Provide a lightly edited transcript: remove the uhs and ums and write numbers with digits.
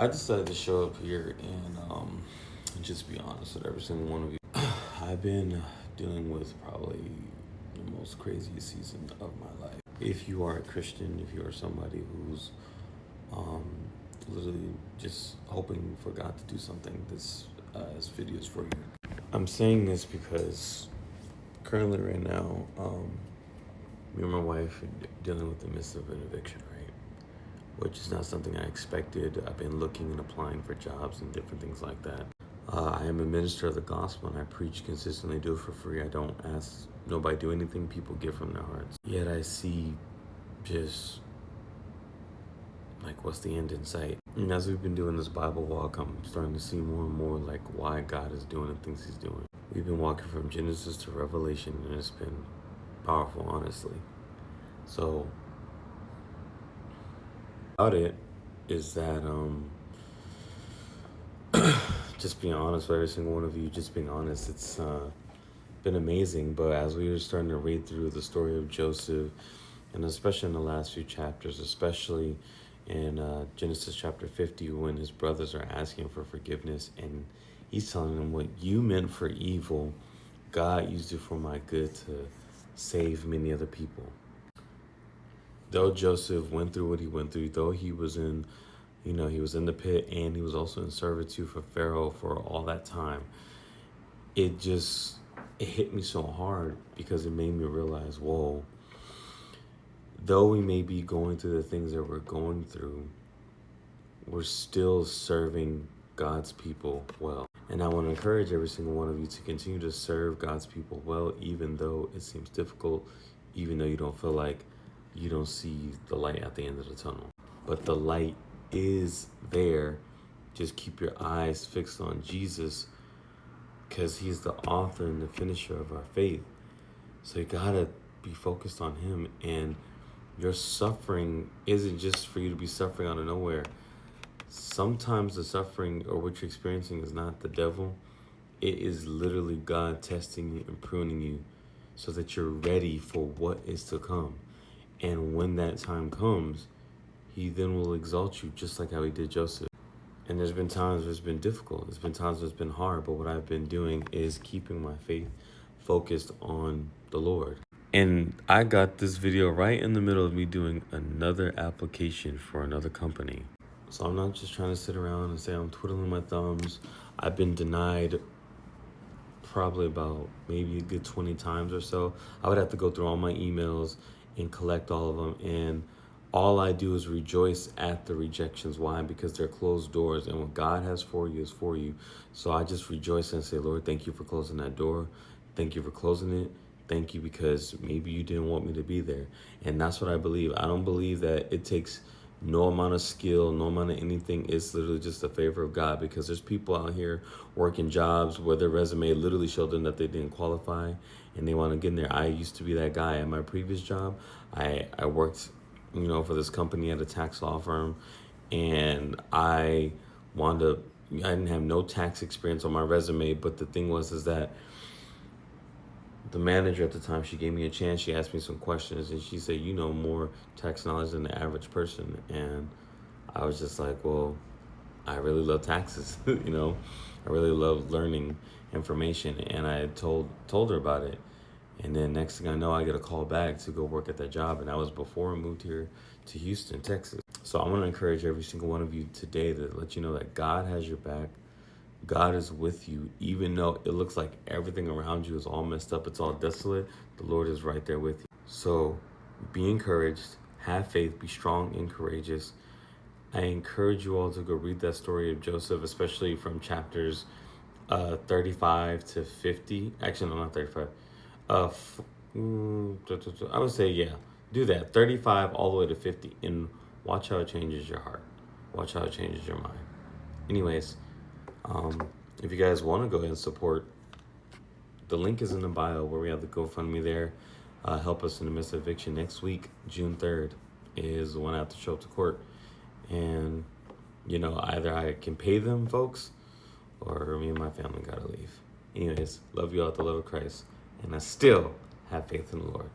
I decided to show up here and just be honest with every single one of you. I've been dealing with probably the most craziest season of my life. If you are a Christian, if you are somebody who's um, literally just hoping for God to do something, this video is for you. I'm saying this because currently, right now, me and my wife are dealing with the midst of an eviction, right? Which is not something I expected. I've been looking and applying for jobs and different things like that. I am a minister of the gospel and I preach consistently, do it for free. I don't ask nobody do anything, people give from their hearts. Yet I see just like what's the end in sight. And as we've been doing this Bible walk, I'm starting to see more and more like why God is doing the things he's doing. We've been walking from Genesis to Revelation and it's been powerful, honestly. So about it is that just being honest with every single one of you, just being honest, it's been amazing. But as we were starting to read through the story of Joseph, and especially in the last few chapters, especially in Genesis chapter 50, when his brothers are asking for forgiveness and he's telling them, what you meant for evil, God used it for my good to save many other people. Though Joseph went through what he went through, though he was in, he was in the pit and he was also in servitude for Pharaoh for all that time, it hit me so hard because it made me realize, whoa, though we may be going through the things that we're going through, we're still serving God's people well. And I want to encourage every single one of you to continue to serve God's people well, even though it seems difficult, even though you don't feel like you don't see the light at the end of the tunnel. But the light is there. Just keep your eyes fixed on Jesus because he's the author and the finisher of our faith. So you gotta be focused on him, and your suffering isn't just for you to be suffering out of nowhere. Sometimes the suffering or what you're experiencing is not the devil. It is literally God testing you and pruning you so that you're ready for what is to come. And when that time comes, he then will exalt you just like how he did Joseph. And there's been times where it's been difficult. There's been times where it's been hard. But what I've been doing is keeping my faith focused on the Lord. And I got this video right in the middle of me doing another application for another company. So I'm not just trying to sit around and say I'm twiddling my thumbs. I've been denied probably about maybe a good 20 times or so. I would have to go through all my emails and collect all of them. And all I do is rejoice at the rejections. Why? Because they're closed doors. And what God has for you is for you. So I just rejoice and say, Lord, thank you for closing that door. Thank you for closing it. Thank you because maybe you didn't want me to be there. And that's what I believe. I don't believe that it takes no amount of skill, no amount of anything. It's literally just a favor of God, because there's people out here working jobs where their resume literally showed them that they didn't qualify and they want to get in there. I used to be that guy at my previous job. I worked, for this company at a tax law firm, and I didn't have no tax experience on my resume, but the thing is that the manager at the time, she gave me a chance. She asked me some questions and she said, you know more tax knowledge than the average person. And I was just like, well, I really love taxes. I really love learning information. And I told her about it. And then next thing I know, I get a call back to go work at that job. And that was before I moved here to Houston, Texas. So I want to encourage every single one of you today to let you know that God has your back. God is with you. Even though it looks like everything around you is all messed up, it's all desolate, the Lord is right there with you. So be encouraged, have faith, be strong and courageous. I encourage you all to go read that story of Joseph, especially from chapters 35 to 50. Actually, no, not 35. I would say, yeah, do that. 35 all the way to 50. And watch how it changes your heart. Watch how it changes your mind. Anyways, if you guys want to go ahead and support, the link is in the bio where we have the GoFundMe there. Help us in the midst of eviction. Next week, June 3rd, is when I have to show up to court. And, either I can pay them, folks, or me and my family got to leave. Anyways, love you all with the love of Christ. And I still have faith in the Lord.